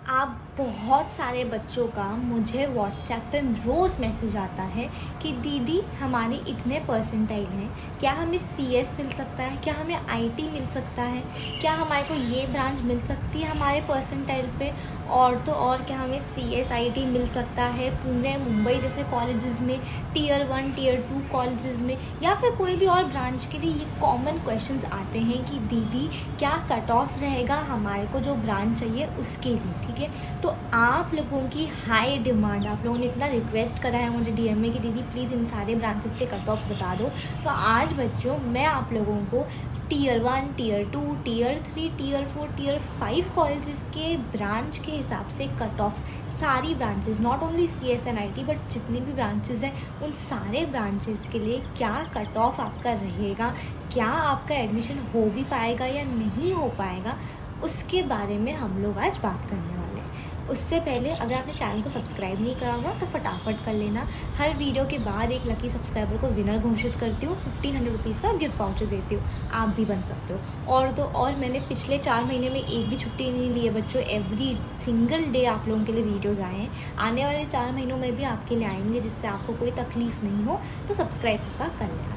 आप बहुत सारे बच्चों का मुझे व्हाट्सएप पे रोज़ मैसेज आता है कि दीदी हमारे इतने परसेंटाइल हैं, क्या हमें सीएस मिल सकता है, क्या हमें आईटी मिल सकता है, क्या हमारे को ये ब्रांच मिल सकती है हमारे परसेंटाइल पे, और तो और क्या हमें सीएस आईटी मिल सकता है पुणे मुंबई जैसे कॉलेजेस में, टियर 1 टियर 2 कॉलेजेस में, या फिर कोई भी और ब्रांच के लिए। ये कॉमन क्वेश्चंस आते हैं कि दीदी क्या कट ऑफ रहेगा हमारे को जो ब्रांच चाहिए उसके लिए। ठीक है, तो आप लोगों की हाई डिमांड, आप लोगों ने इतना रिक्वेस्ट करा है मुझे डीएम में कि दीदी प्लीज़ इन सारे ब्रांचेस के कट ऑफ्स बता दो। तो आज बच्चों मैं आप लोगों को tier 1 tier 2 tier 3 tier 4 tier 5 colleges के ब्रांच के हिसाब से कट ऑफ, सारी branches, not only CS and IT but जितनी भी ब्रांचेस हैं उन सारे ब्रांचेस के लिए क्या कट ऑफ आपका रहेगा, क्या आपका एडमिशन हो भी पाएगा या नहीं हो पाएगा, उसके बारे में हम लोग आज बात करने वाले हैं। उससे पहले अगर आपने चैनल को सब्सक्राइब नहीं करा होगा तो फटाफट कर लेना। हर वीडियो के बाद एक लकी सब्सक्राइबर को विनर घोषित करती हूँ, 1500 रुपीज़ का गिफ्ट वाउचर देती हूँ, आप भी बन सकते हो। और तो और मैंने पिछले 4 महीने में एक भी छुट्टी नहीं ली है बच्चों, एवरी सिंगल डे आप लोगों के लिए वीडियोज़ आए हैं। आने वाले 4 महीनों में भी आपके लिए आएंगे, जिससे आपको कोई तकलीफ नहीं हो, तो सब्सक्राइब का कर लेना।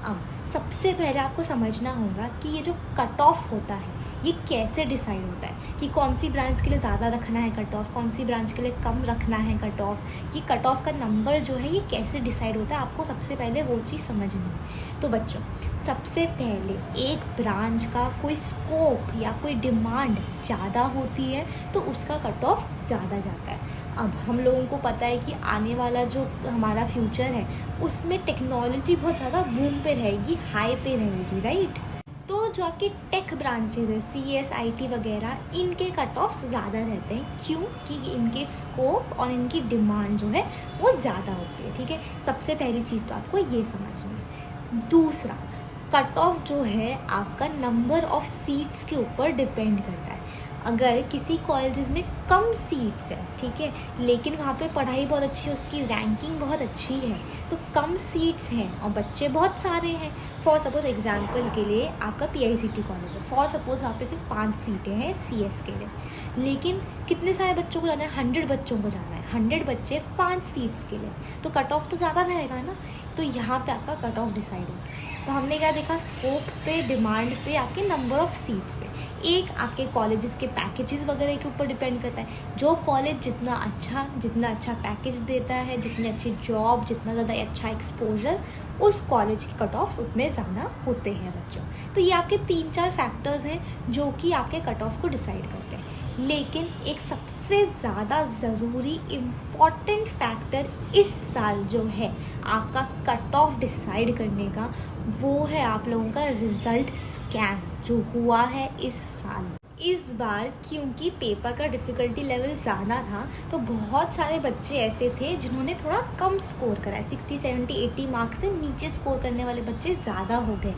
अब सबसे पहले आपको समझना होगा कि ये जो कट ऑफ होता है ये कैसे डिसाइड होता है, कि कौन सी ब्रांच के लिए ज़्यादा रखना है कट ऑफ, कौन सी ब्रांच के लिए कम रखना है कट ऑफ। ये कट ऑफ का नंबर जो है ये कैसे डिसाइड होता है, आपको सबसे पहले वो चीज़ समझनी है। तो बच्चों सबसे पहले एक ब्रांच का कोई स्कोप या कोई डिमांड ज़्यादा होती है तो उसका कट ऑफ ज़्यादा जाता है। अब हम लोगों को पता है कि आने वाला जो हमारा फ्यूचर है उसमें टेक्नोलॉजी बहुत ज़्यादा बूम पे रहेगी, हाई पे रहेगी, राइट। तो जो आपकी टेक ब्रांचेज है सीएस आईटी वगैरह, इनके कट ऑफ्स ज़्यादा रहते हैं। क्यों? कि इनके स्कोप और इनकी डिमांड जो है वो ज़्यादा होती है। ठीक है, सबसे पहली चीज़ तो आपको ये समझनी है। दूसरा, कट ऑफ जो है आपका नंबर ऑफ सीट्स के ऊपर डिपेंड करता है। अगर किसी कॉलेजेस में कम सीट्स है, ठीक है, लेकिन वहाँ पे पढ़ाई बहुत अच्छी है, उसकी रैंकिंग बहुत अच्छी है, तो कम सीट्स हैं और बच्चे बहुत सारे हैं। फॉर सपोज एग्जांपल के लिए आपका पीआईसीटी कॉलेज है, फॉर सपोज वहाँ पे सिर्फ 5 सीटें हैं सीएस के लिए, लेकिन कितने सारे बच्चों को जाना है, 100 बच्चों को जाना है, 100 बच्चे 5 सीट्स के लिए, तो कट ऑफ तो ज़्यादा रहेगा ना। तो यहाँ पे आपका कट ऑफ डिसाइड होता है। तो हमने क्या देखा, स्कोप पे, डिमांड पे, आपके नंबर ऑफ सीट्स पे। एक आपके कॉलेजेस के पैकेजेस वगैरह के ऊपर डिपेंड करता है। जो कॉलेज जितना अच्छा पैकेज देता है, जितनी अच्छी जॉब, जितना ज़्यादा अच्छा एक्सपोजर, उस कॉलेज के कट ऑफ उतने ज़्यादा होते हैं बच्चों। तो ये आपके 3-4 फैक्टर्स हैं जो कि आपके कट ऑफ को डिसाइड करते हैं। लेकिन एक सबसे ज़्यादा ज़रूरी इम्पॉर्टेंट फैक्टर इस साल जो है आपका कट ऑफ डिसाइड करने का, वो है आप लोगों का रिज़ल्ट स्कैम जो हुआ है इस साल। इस बार क्योंकि पेपर का डिफ़िकल्टी लेवल ज़्यादा था तो बहुत सारे बच्चे ऐसे थे जिन्होंने थोड़ा कम स्कोर करा है, 60, 70, 80 मार्क्स से नीचे स्कोर करने वाले बच्चे ज़्यादा हो गए,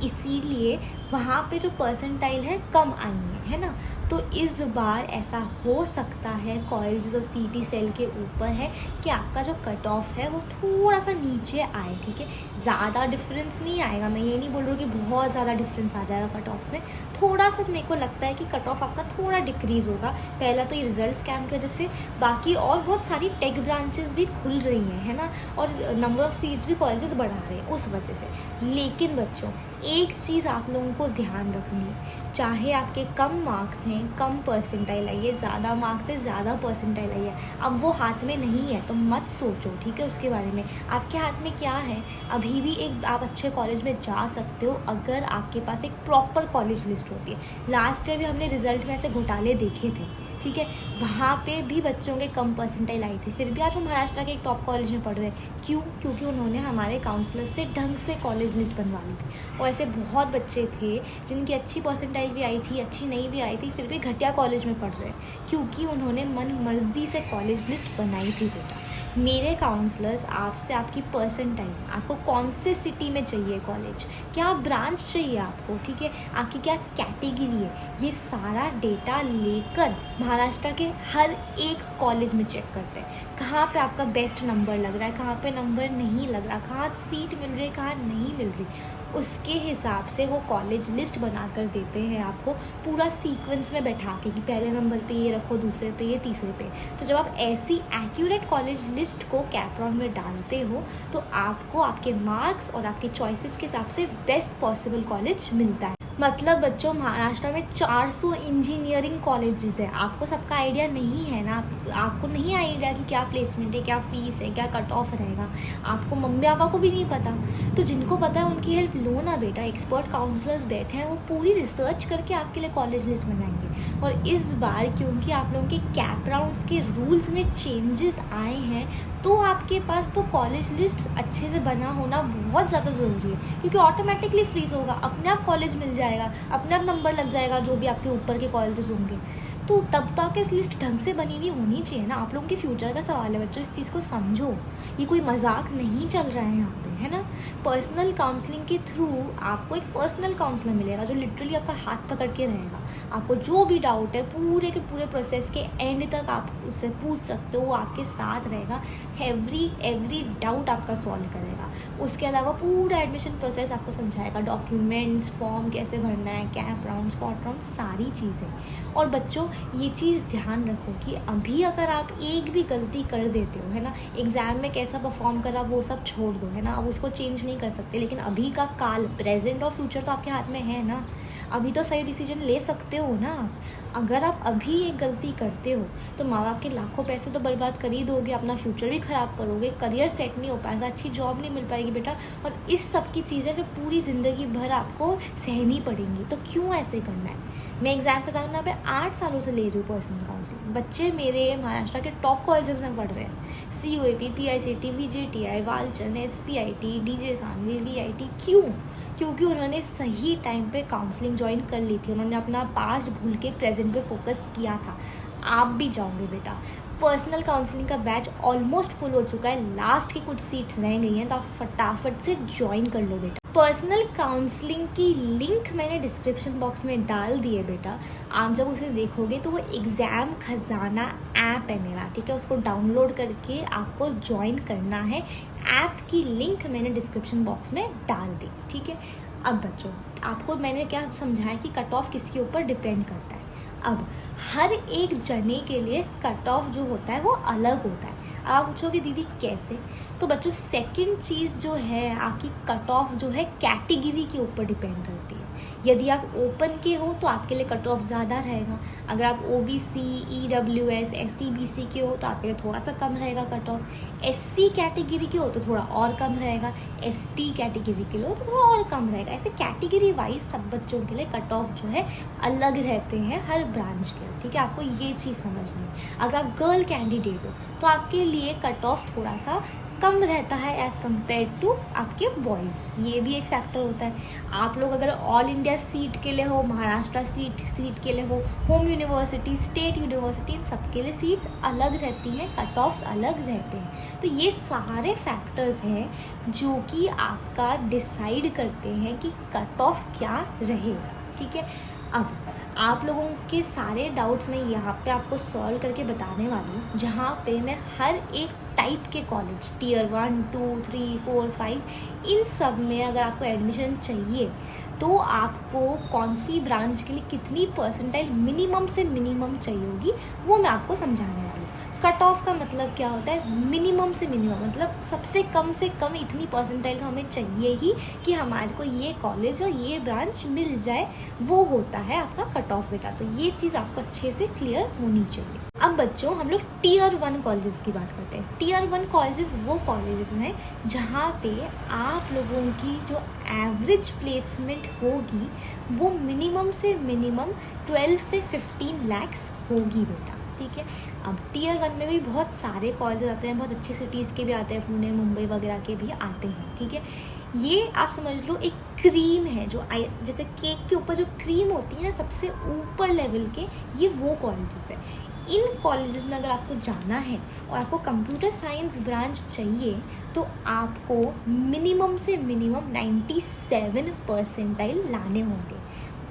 इसीलिए वहाँ पे जो परसेंटाइल है कम आई है ना। तो इस बार ऐसा हो सकता है कॉलेज जो सीटी सेल के ऊपर है कि आपका जो कट ऑफ है वो थोड़ा सा नीचे आए। ठीक है, ज़्यादा डिफरेंस नहीं आएगा, मैं ये नहीं बोल रही हूँ कि बहुत ज़्यादा डिफरेंस आ जाएगा कट ऑफ्स में, थोड़ा सा मेरे को लगता है कि कट ऑफ आपका थोड़ा डिक्रीज़ होगा। पहला तो ये रिजल्ट स्कैम की वजह से, बाकी और बहुत सारी टेक ब्रांचेस भी खुल रही हैं, है ना, और नंबर ऑफ़ सीट्स भी कॉलेजेस बढ़ा रहे हैं उस वजह से। लेकिन बच्चों एक चीज़ आप लोगों को ध्यान रखनी है, चाहे आपके कम मार्क्स हैं, कम परसेंटाइल आई है, ज़्यादा मार्क्स से ज़्यादा परसेंटाइल आई है, अब वो हाथ में नहीं है तो मत सोचो, ठीक है, उसके बारे में। आपके हाथ में क्या है, अभी भी एक आप अच्छे कॉलेज में जा सकते हो अगर आपके पास एक प्रॉपर कॉलेज लिस्ट होती है। लास्ट ईयर भी हमने रिजल्ट में ऐसे घोटाले देखे थे, ठीक है, वहाँ पे भी बच्चों के कम परसेंटाइल आई थी, फिर भी आज वो महाराष्ट्र के एक टॉप कॉलेज में पढ़ रहे हैं। क्यों? क्योंकि उन्होंने हमारे काउंसलर से ढंग से कॉलेज लिस्ट बनवा ली थी। और ऐसे बहुत बच्चे थे जिनकी अच्छी परसेंटाइल भी आई थी, अच्छी नहीं भी आई थी, फिर भी घटिया कॉलेज में पढ़ रहे हैं, क्योंकि उन्होंने मन मर्जी से कॉलेज लिस्ट बनाई थी। बेटा, मेरे काउंसलर्स आपसे आपकी परसेंटाइल, आपको कौन से सिटी में चाहिए कॉलेज, क्या ब्रांच चाहिए आपको, ठीक है, आपकी क्या कैटेगरी है, ये सारा डेटा लेकर महाराष्ट्र के हर एक कॉलेज में चेक करते हैं कहाँ पे आपका बेस्ट नंबर लग रहा है, कहाँ पे नंबर नहीं लग रहा, कहाँ सीट मिल रही है, कहाँ नहीं मिल रही। उसके हिसाब से वो कॉलेज लिस्ट बना कर देते हैं आपको, पूरा सीक्वेंस में बैठा के कि पहले नंबर पे ये रखो, दूसरे पे ये, तीसरे पे। तो जब आप ऐसी एक्यूरेट कॉलेज लिस्ट को कैपराउन में डालते हो तो आपको आपके मार्क्स और आपके चॉइसेस के हिसाब से बेस्ट पॉसिबल कॉलेज मिलता है। मतलब बच्चों, महाराष्ट्र में 400 इंजीनियरिंग कॉलेजेस है। आपको सबका आइडिया नहीं है ना, आपको नहीं आइडिया कि क्या प्लेसमेंट है, क्या फ़ीस है, क्या कट ऑफ रहेगा, आपको मम्मी पापा को भी नहीं पता। तो जिनको पता है उनकी हेल्प लो ना बेटा, एक्सपर्ट काउंसलर्स बैठे हैं, वो पूरी रिसर्च करके आपके लिए कॉलेज लिस्ट बनाएंगे। और इस बार क्योंकि आप लोगों के कैप राउंड्स के रूल्स में चेंजेस आए हैं, तो आपके पास तो कॉलेज लिस्ट अच्छे से बना होना बहुत ज़्यादा ज़रूरी है, क्योंकि ऑटोमेटिकली फ्रीज होगा, अपने आप कॉलेज मिल जाएगा, अपने आप नंबर लग जाएगा जो भी आपके ऊपर के कॉलेजेस होंगे। तो तब तक इस लिस्ट ढंग से बनी हुई होनी चाहिए ना। आप लोगों के फ्यूचर का सवाल है बच्चों, इस चीज़ को समझो, ये कोई मजाक नहीं चल रहा है यहाँ पे, है ना। पर्सनल काउंसलिंग के थ्रू आपको एक पर्सनल काउंसलर मिलेगा जो लिटरली आपका हाथ पकड़ के रहेगा। आपको जो भी डाउट है पूरे के पूरे प्रोसेस के एंड तक आप उससे पूछ सकते हो, वो आपके साथ रहेगा, एवरी डाउट आपका सॉल्व करेगा। उसके अलावा पूरा एडमिशन प्रोसेस आपको समझाएगा, डॉक्यूमेंट्स, फॉर्म कैसे भरना है, कैप राउंड, स्पॉट राउंड, सारी चीज़ें। और बच्चों ये चीज़ ध्यान रखो कि अभी अगर आप एक भी गलती कर देते हो, है ना, एग्ज़ाम में कैसा परफॉर्म करा वो सब छोड़ दो, है ना, अब उसको चेंज नहीं कर सकते, लेकिन अभी का काल, प्रेजेंट और फ्यूचर तो आपके हाथ में है ना। अभी तो सही डिसीजन ले सकते हो ना। अगर आप अभी एक गलती करते हो तो माँ बाप के लाखों पैसे तो बर्बाद कर ही दोगे, अपना फ्यूचर भी ख़राब करोगे, करियर सेट नहीं हो पाएगा, अच्छी जॉब नहीं मिल पाएगी बेटा, और इस सब की चीज़ें फिर पूरी ज़िंदगी भर आपको सहनी पड़ेंगी। तो क्यों ऐसे करना है। मैं एग्ज़ाम के सामने पे 8 सालों से ले रही हूँ पर्सनल काउंसलिंग। बच्चे मेरे महाराष्ट्र के टॉप कॉलेजेस में पढ़ रहे हैं, CUAP, PICT, VJTI, Walchand, SPIT, DJ Saanvi, VIT। क्यों? क्योंकि उन्होंने सही टाइम पे काउंसलिंग ज्वाइन कर ली थी, उन्होंने अपना पास्ट भूल के प्रेजेंट पे फोकस किया था। आप भी जाओगे बेटा। पर्सनल काउंसलिंग का बैच ऑलमोस्ट फुल हो चुका है, लास्ट की कुछ सीट्स रह गई हैं, तो आप फटाफट से ज्वाइन कर लो बेटा। पर्सनल काउंसलिंग की लिंक मैंने डिस्क्रिप्शन बॉक्स में डाल दी है बेटा। आप जब उसे देखोगे तो वो एग्ज़ाम खजाना ऐप है मेरा, ठीक है, उसको डाउनलोड करके आपको ज्वाइन करना है। ऐप की लिंक मैंने डिस्क्रिप्शन बॉक्स में डाल दी, ठीक है। अब बच्चों, आपको मैंने क्या समझाया कि कट ऑफ किसके ऊपर डिपेंड करता है। अब हर एक जने के लिए कट ऑफ जो होता है वो अलग होता है। आप पूछोगे दीदी कैसे, तो बच्चों सेकंड चीज़ जो है आपकी कट ऑफ जो है कैटेगरी के ऊपर डिपेंड करती है। यदि आप ओपन के हो तो आपके लिए कट ऑफ ज़्यादा रहेगा, अगर आप OBC, EWS, SC BC के हो तो आपके लिए थोड़ा सा कम रहेगा कट ऑफ, SC कैटेगरी के हो तो थोड़ा और कम रहेगा, ST कैटेगरी के लिए हो तो थोड़ा और कम रहेगा। ऐसे कैटेगरी वाइज सब बच्चों के लिए कट ऑफ जो है अलग रहते हैं हर ब्रांच के, ठीक है। आपको ये चीज़ समझनी है। अगर आप गर्ल कैंडिडेट हो तो आपके लिए कट ऑफ थोड़ा सा कम रहता है एज़ कम्पेयर टू आपके बॉयज़, ये भी एक फैक्टर होता है। आप लोग अगर ऑल इंडिया सीट के लिए हो, महाराष्ट्र सीट के लिए हो, होम यूनिवर्सिटी, स्टेट यूनिवर्सिटी, इन सबके लिए सीट्स अलग रहती हैं, कट ऑफ्स अलग रहते हैं। तो ये सारे फैक्टर्स हैं जो कि आपका डिसाइड करते हैं कि कट ऑफ क्या रहेगा, ठीक है। अब आप लोगों के सारे डाउट्स मैं यहाँ पे आपको सॉल्व करके बताने वाली हूँ, जहाँ पे मैं हर एक टाइप के कॉलेज Tier 1, 2, 3, 4, 5 इन सब में अगर आपको एडमिशन चाहिए तो आपको कौन सी ब्रांच के लिए कितनी परसेंटाइल मिनिमम से मिनिमम चाहिए होगी वो मैं आपको समझाने वाली हूँ। कट ऑफ का मतलब क्या होता है, मिनिमम से मिनिमम, मतलब सबसे कम से कम इतनी परसेंटाइल हमें चाहिए ही कि हमारे को ये कॉलेज और ये ब्रांच मिल जाए, वो होता है आपका कट ऑफ बेटा। तो ये चीज़ आपको अच्छे से क्लियर होनी चाहिए। अब बच्चों हम लोग Tier 1 कॉलेजेस की बात करते हैं। Tier 1 कॉलेजेस वो कॉलेजेस हैं जहाँ पे आप लोगों की जो एवरेज प्लेसमेंट होगी वो मिनिमम से मिनिमम 12 से 15 लाख होगी बेटा, ठीक है। अब Tier 1 में भी बहुत सारे कॉलेज आते हैं, बहुत अच्छी सिटीज़ के भी आते हैं, पुणे, मुंबई वगैरह के भी आते हैं, ठीक है। ये आप समझ लो एक क्रीम है, जो जैसे केक के ऊपर जो क्रीम होती है ना सबसे ऊपर लेवल के, ये वो कॉलेजेस है। इन कॉलेजेस में अगर आपको जाना है और आपको कंप्यूटर साइंस ब्रांच चाहिए तो आपको मिनिमम से मिनिमम 97 परसेंटाइल लाने होंगे।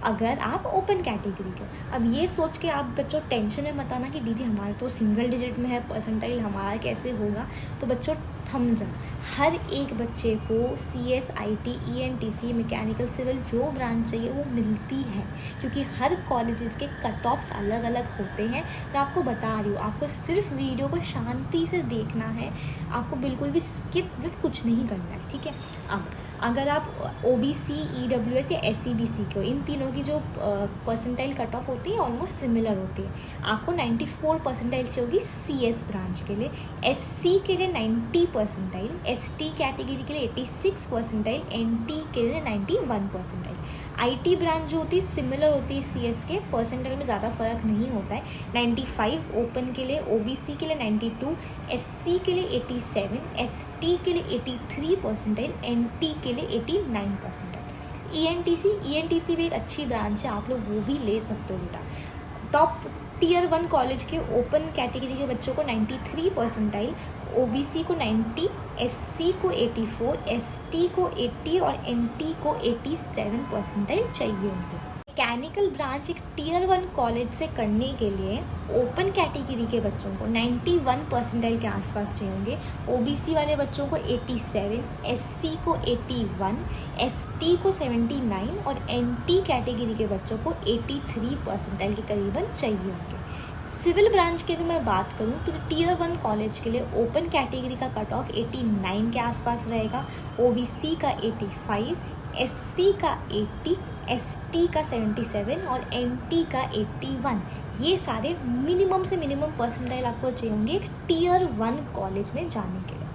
अगर आप ओपन कैटेगरी के। अब ये सोच के आप बच्चों टेंशन में मत आना कि दीदी हमारे तो सिंगल डिजिट में है परसेंटाइल, हमारा कैसे होगा। तो बच्चों थम जाओ, हर एक बच्चे को CS, IT, ENTC, mechanical, civil जो ब्रांच चाहिए वो मिलती है, क्योंकि हर कॉलेजेस के कट ऑफ्स अलग अलग होते हैं। मैं आपको बता रही हूँ, आपको सिर्फ वीडियो को शांति से देखना है, आपको बिल्कुल भी स्किप विप कुछ नहीं करना है, ठीक है। अब अगर आप OBC, EWS या SCBC को, इन तीनों की जो परसेंटाइल कट ऑफ होती है ऑलमोस्ट सिमिलर होती है। आपको 94 परसेंटाइल चाहिए CS ब्रांच के लिए, SC के लिए 90 परसेंटाइल, ST कैटेगरी के लिए 86 परसेंटाइल, NT के लिए 91 परसेंटाइल। IT ब्रांच जो होती है सिमिलर होती है CS के, परसेंटाइल में ज़्यादा फर्क नहीं होता है। 95 ओपन के लिए, OBC के लिए 92, SC के लिए 87, ST के लिए 83 परसेंटाइल, NT के लिए 89 परसेंटाइल। ENTC भी एक अच्छी ब्रांच है, आप लोग वो भी ले सकते हो बेटा। टॉप टियर 1 कॉलेज के ओपन कैटेगरी के बच्चों को 93 परसेंटाइल, OBC को 90, SC को 84, ST को 80 और NT को 87 परसेंटाइल चाहिए उनको। मैकेनिकल ब्रांच एक टियर 1 कॉलेज से करने के लिए ओपन कैटेगरी के बच्चों को 91 परसेंटाइल के आसपास चाहिए होंगे, OBC वाले बच्चों को 87, SC को 81, ST को 79 और NT कैटेगरी के बच्चों को 83 परसेंटाइल के करीबन चाहिए होंगे। सिविल ब्रांच की अगर मैं बात करूं तो टियर 1 कॉलेज के लिए ओपन कैटेगरी का कट ऑफ 89 के आसपास रहेगा, OBC का 85, SC का 80, ST का 77 और NT का 81। ये सारे मिनिमम से मिनिमम परसेंटाइल आपको चाहिए होंगे एक टियर 1 कॉलेज में जाने के लिए।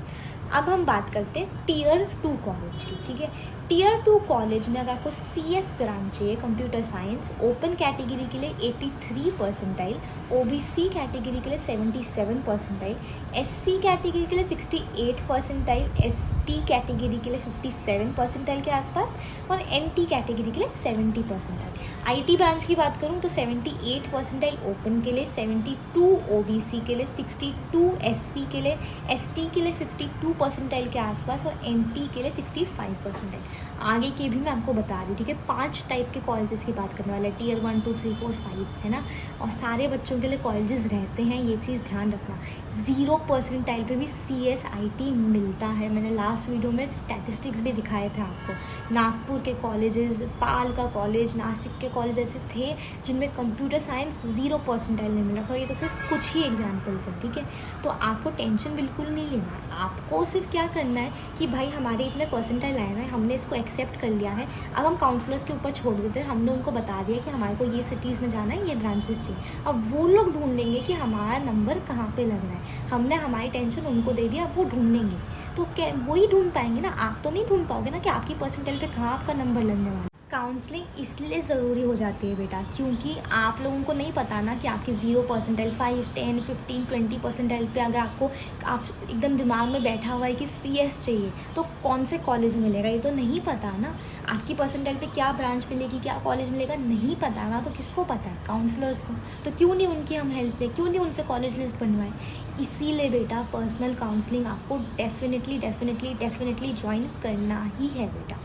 अब हम बात करते हैं टियर 2 कॉलेज की, ठीक है। टियर 2 कॉलेज में अगर आपको CS ब्रांच चाहिए, कंप्यूटर साइंस, ओपन कैटेगरी के लिए 83 परसेंटाइल, OBC कैटेगरी के लिए 77 परसेंटाइल, SC कैटेगरी के लिए 68 परसेंटाइल, ST कैटेगरी के लिए 57 परसेंटाइल के आसपास और NT कैटेगरी के लिए 70 परसेंटाइल। IT ब्रांच की बात करूँ तो 78 परसेंटाइल ओपन के लिए, 72 OBC के लिए, 62 SC के लिए, ST के लिए 52 परसेंटाइल के आसपास और NT के लिए 65 परसेंटाइल। आगे के भी मैं आपको बता रही हूँ, ठीक है। 5 टाइप के कॉलेजेस की बात करने वाले, टियर 1, 2, 3, 4, 5 है ना, और सारे बच्चों के लिए कॉलेजेस रहते हैं, ये चीज़ ध्यान रखना। 0 परसेंटाइल पे भी CS IT मिलता है, मैंने लास्ट वीडियो में स्टैटिस्टिक्स भी दिखाए थे आपको। नागपुर के कॉलेजेस, पाल का कॉलेज, नासिक के कॉलेज ऐसे थे जिनमें कंप्यूटर साइंस 0 परसेंटाइल नहीं मिल रहा था। ये तो सिर्फ कुछ ही एग्जाम्पल्स हैं, ठीक है। तो आपको टेंशन बिल्कुल नहीं लेना है, आपको सिर्फ क्या करना है कि भाई हमारे इतने परसेंटाइल आए हैं, हमने इसको एक्सेप्ट कर लिया है, अब हम काउंसलर्स के ऊपर छोड़ देते हैं। हमने उनको बता दिया कि हमारे को ये सिटीज़ में जाना है, ये ब्रांचेस चाहिए। अब वो लोग ढूंढ लेंगे कि हमारा नंबर कहाँ पे लग रहा है, हमने हमारी टेंशन उनको दे दिया, अब वो ढूंढेंगे। तो क्या वही ढूंढ पाएंगे ना, आप तो नहीं ढूंढ पाओगे ना कि आपकी परसेंटाइल पे कहाँ आपका नंबर लगने वाला है। काउंसलिंग इसलिए ज़रूरी हो जाती है बेटा, क्योंकि आप लोगों को नहीं पता ना कि आपके 0 परसेंटाइल, 5, 10, 15, 20 परसेंटाइल पे अगर आपको आप एकदम दिमाग में बैठा हुआ है कि CS चाहिए तो कौन से कॉलेज मिलेगा, ये तो नहीं पता ना। आपकी परसेंटाइल पे क्या ब्रांच मिलेगी, क्या कॉलेज मिलेगा, नहीं पता ना। तो किसको पता है, काउंसलर्स को। तो क्यों नहीं उनकी हम हेल्प लें, क्यों नहीं उनसे कॉलेज लिस्ट बनवाएं। इसीलिए बेटा पर्सनल काउंसलिंग आपको डेफिनेटली ज्वाइन करना ही है बेटा।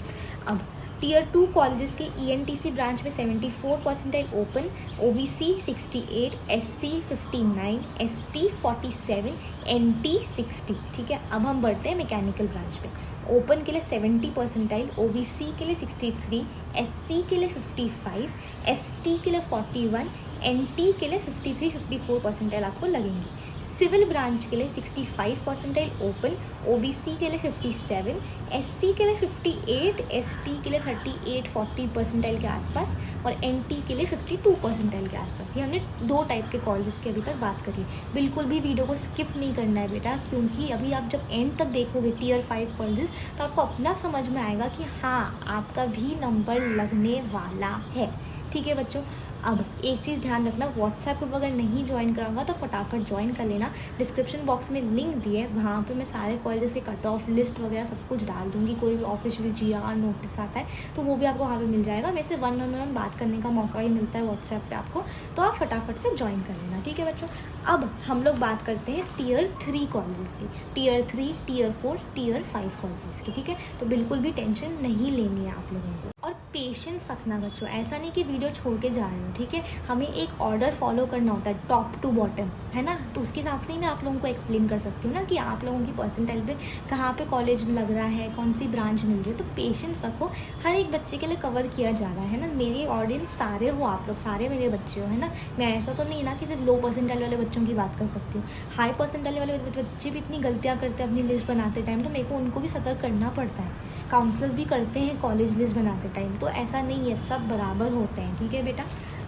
अब टियर 2 कॉलेजेस के ENTC ब्रांच में 74 percentile open, OBC 68, SC 59, ST 47, NT 60, ठीक है। अब हम बढ़ते हैं मैकेनिकल ब्रांच पे। ओपन के लिए 70 परसेंटाइल, OBC के लिए 63, SC के लिए 55, ST के लिए 41, NT के लिए 53-54 परसेंटाइल आपको लगेंगे। सिविल ब्रांच के लिए 65 परसेंटाइल ओपन, OBC के लिए 57, SC के लिए 58, ST के लिए 38-40 परसेंटाइल के आसपास और NT के लिए 52 परसेंटाइल के आसपास। ये हमने 2 टाइप के कॉलेजेस की अभी तक बात करी। बिल्कुल भी वीडियो को स्किप नहीं करना है बेटा, क्योंकि अभी आप जब एंड तक देखोगे टियर 5 कॉलेजेस तो आपको अपना समझ में आएगा कि हाँ आपका भी नंबर लगने वाला है, ठीक है बच्चों। अब एक चीज़ ध्यान रखना, व्हाट्सएप ग्रुप अगर नहीं ज्वाइन कराऊंगा तो फटाफट ज्वाइन कर लेना। डिस्क्रिप्शन बॉक्स में लिंक दिए, वहाँ पे मैं सारे कॉलेजेस के कट ऑफ लिस्ट वगैरह सब कुछ डाल दूँगी। कोई भी ऑफिशियल GR नोटिस आता है तो वो भी आपको वहाँ पे मिल जाएगा। वैसे 1-on-1 बात करने का मौका ही मिलता है व्हाट्सएप पे आपको, तो आप फटाफट से ज्वाइन कर लेना, ठीक है बच्चों। अब हम लोग बात करते हैं टियर 3 कॉलेजेस की, टियर 3, टियर 4, टियर 5 कॉलेजेस की, ठीक है। तो बिल्कुल भी टेंशन नहीं लेनी है आप लोगों को। और पेशेंस रखना बच्चों, ऐसा नहीं कि वीडियो छोड़ के जा रहे हो, ठीक है। हमें एक ऑर्डर फॉलो करना होता है टॉप टू बॉटम, है ना। तो उसके हिसाब से ही मैं आप लोगों को एक्सप्लेन कर सकती हूँ ना कि आप लोगों की परसेंटाइल पे कहाँ पे कॉलेज में लग रहा है, कौन सी ब्रांच मिल रही है। तो पेशेंस रखो, हर एक बच्चे के लिए कवर किया जा रहा है ना। मेरी ऑडियंस सारे हो, आप लोग सारे मेरे बच्चे हो, है ना। मैं ऐसा तो नहीं ना कि सिर्फ लो परसेंटाइल वाले बच्चों की बात कर सकती हूँ। हाई परसेंटाइल वाले बच्चे भी इतनी गलतियाँ करते हैं अपनी लिस्ट बनाते टाइम, तो मेरे को उनको भी सतर्क करना पड़ता है। काउंसलर्स भी करते हैं कॉलेज लिस्ट बनाते टाइम, तो ऐसा नहीं है, सब बराबर होते हैं, ठीक है बेटा।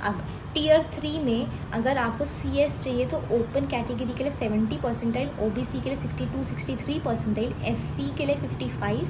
अब टीयर 3 में अगर आपको CS चाहिए तो ओपन कैटेगरी के लिए 70 परसेंटाइल, OBC के लिए 62-63 परसेंटाइल, SC के लिए 55,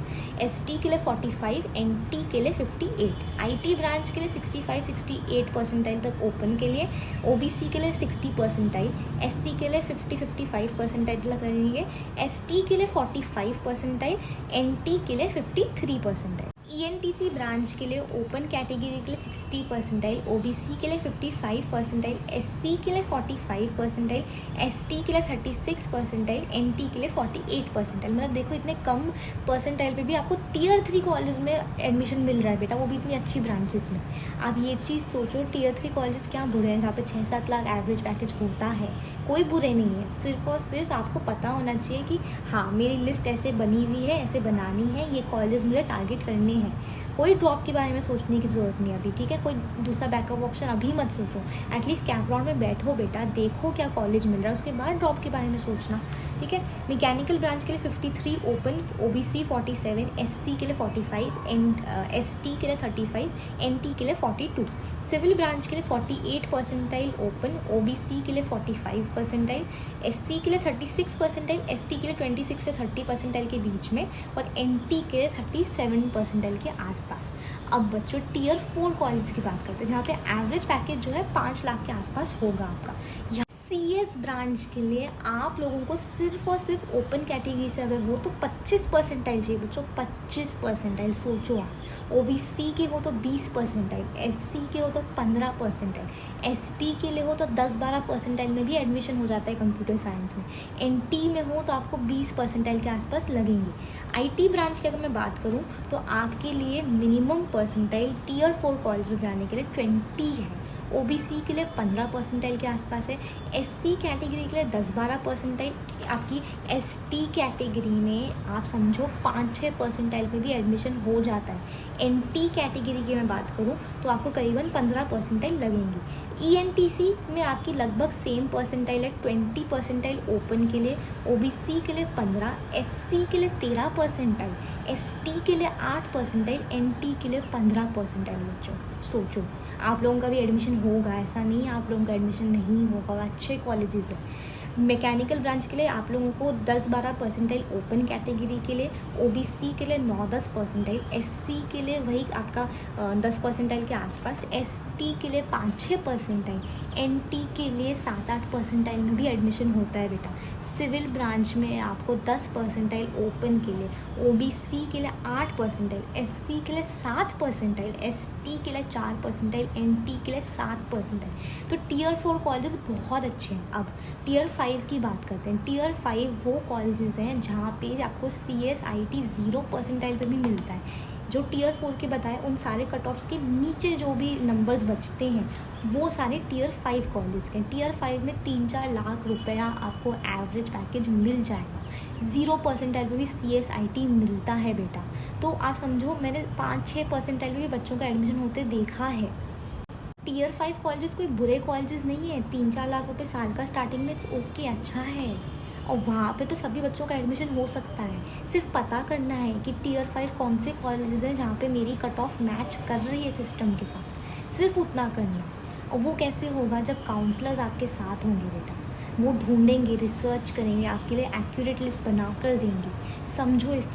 ST के लिए 45, NT के लिए 58, IT ब्रांच के लिए 65-68 परसेंटाइल तक ओपन के लिए, OBC के लिए 60 परसेंटाइल, SC के लिए 50-55 परसेंटाइल तक लगेंगे, ST के लिए 45 परसेंटाइल, NT के लिए 53 परसेंटाइल। ENTC ब्रांच के लिए ओपन कैटेगरी के लिए 60 परसेंटाइल, OBC के लिए 55 परसेंटाइल, SC के लिए 45 परसेंटाइल, ST के लिए 36 परसेंटाइल, NT के लिए 48 परसेंटाइल। मतलब देखो इतने कम परसेंटाइल पे भी आपको टीयर 3 कॉलेज में एडमिशन मिल रहा है बेटा, वो भी इतनी अच्छी ब्रांचेस में। आप ये चीज़ सोचो, टीयर 3 कॉलेज क्या बुरे हैं जहाँ पे 6-7 लाख एवरेज पैकेज होता है, कोई बुरे नहीं है। सिर्फ और सिर्फ आपको पता होना चाहिए कि हाँ मेरी लिस्ट ऐसे बनी हुई है, ऐसे बनानी है, ये कॉलेज मुझे टारगेट करने हैं। कोई ड्रॉप के बारे में सोचने की ज़रूरत नहीं अभी, ठीक है। कोई दूसरा बैकअप ऑप्शन अभी मत सोचो, एटलीस्ट कैंप राउंड में बैठो बेटा, देखो क्या कॉलेज मिल रहा है, उसके बाद ड्रॉप के बारे में सोचना, ठीक है। मैकेनिकल ब्रांच के लिए 53 ओपन, OBC 47, SC के लिए 45, ST के लिए 35, NT के लिए 42। सिविल ब्रांच के लिए 48 परसेंटाइल ओपन, OBC के लिए 45 परसेंटाइल, SC के लिए 36 परसेंटाइल, ST के लिए 26 से 30 परसेंटाइल के बीच में, और NT के लिए 37 परसेंटाइल के आसपास। अब बच्चों टीयर 4 कॉलेज की बात करते हैं जहाँ पे एवरेज पैकेज जो है 5 लाख के आसपास होगा आपका। CS ब्रांच के लिए आप लोगों को सिर्फ और सिर्फ ओपन कैटेगरी से अगर हो तो 25 परसेंटाइल चाहिए बच्चों, 25 परसेंटाइल। सोचो आप, OBC के हो तो 20 परसेंटाइल, SC के हो तो 15 परसेंटाइल, ST के लिए हो तो 10-12 परसेंटाइल में भी एडमिशन हो जाता है कंप्यूटर साइंस में, NT में हो तो आपको 20 परसेंटाइल के आसपास लगेंगे। IT ब्रांच की अगर मैं बात करूँ तो आपके लिए मिनिमम परसेंटाइल टीयर 4 कॉलेज में जाने के लिए 20 है, OBC के लिए 15 परसेंटाइल के आसपास है, SC कैटेगरी के लिए 10-12 परसेंटाइल, आपकी ST कैटेगरी में आप समझो 5-6 परसेंटाइल पे भी एडमिशन हो जाता है। NT कैटेगरी की मैं बात करूँ तो आपको करीबन 15 परसेंटाइल लगेंगी। ENTC में आपकी लगभग सेम परसेंटाइल है, 20 परसेंटाइल ओपन के लिए, OBC के लिए 15, SC के लिए 13 परसेंटाइल, ST के लिए 8 परसेंटाइल, NT के लिए 15 परसेंटाइल। बच्चों सोचो, आप लोगों का भी एडमिशन होगा, ऐसा नहीं आप लोगों का एडमिशन नहीं होगा, और अच्छे कॉलेजेस हैं। मैकेनिकल ब्रांच के लिए आप लोगों को 10-12 परसेंटाइल ओपन कैटेगरी के लिए, OBC के लिए 9-10 परसेंटाइल, SC के लिए वही आपका 10 परसेंटाइल के आसपास, ST के लिए 5-6 परसेंटाइल, NT के लिए 7-8 परसेंटाइल में भी एडमिशन होता है बेटा। सिविल ब्रांच में आपको 10 परसेंटाइल ओपन के लिए, OBC के लिए 8 परसेंटाइल, SC के लिए 7 परसेंटाइल, ST के लिए 4 परसेंटाइल, NT के लिए 7 परसेंटाइल। तो टीयर 4 कॉलेजेस बहुत अच्छे हैं। अब टीयर 5 की बात करते हैं। टीयर 5 वो कॉलेजेस हैं जहाँ पे आपको CS IT 0 परसेंटाइल पे भी मिलता है। जो टीयर 4 के बताए उन सारे कट ऑफ्स के नीचे जो भी नंबर्स बचते हैं वो सारे टीयर 5 कॉलेज के। टीयर 5 में 3-4 लाख रुपया आपको एवरेज पैकेज मिल जाएगा। 0 परसेंटाइल पे भी CS IT मिलता है बेटा। तो आप समझो, मैंने 5-6 परसेंटाइल पे भी बच्चों का एडमिशन होते देखा है। टीयर 5 कॉलेजेस कोई बुरे कॉलेजेस नहीं है, 3-4 लाख रुपए साल का स्टार्टिंग में ओके अच्छा है, और वहाँ पे तो सभी बच्चों का एडमिशन हो सकता है। सिर्फ पता करना है कि टीयर 5 कौन से कॉलेजेस हैं जहाँ पे मेरी कट ऑफ मैच कर रही है सिस्टम के साथ, सिर्फ उतना करना। और वो कैसे होगा, जब काउंसलर्स आपके साथ होंगे बेटा, वो ढूंढेंगे, रिसर्च करेंगे, आपके लिए एक्यूरेट लिस्ट बना कर देंगे। समझो इस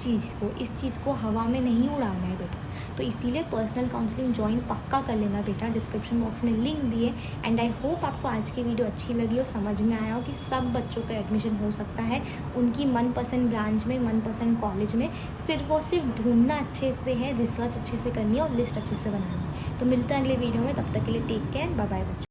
चीज़ को हवा में नहीं उड़ाना है बेटा। तो इसीलिए पर्सनल काउंसलिंग ज्वाइन पक्का कर लेना बेटा, डिस्क्रिप्शन बॉक्स में लिंक दिए। एंड आई होप आपको आज की वीडियो अच्छी लगी हो, समझ में आया हो कि सब बच्चों का एडमिशन हो सकता है उनकी मनपसंद ब्रांच में, मनपसंद कॉलेज में। सिर्फ और सिर्फ ढूंढना अच्छे से है, रिसर्च अच्छे से करनी है और लिस्ट अच्छे से बनानी है। तो मिलते हैं अगले वीडियो में, तब तक के लिए टेक केयर, बाय बाय बच्चों।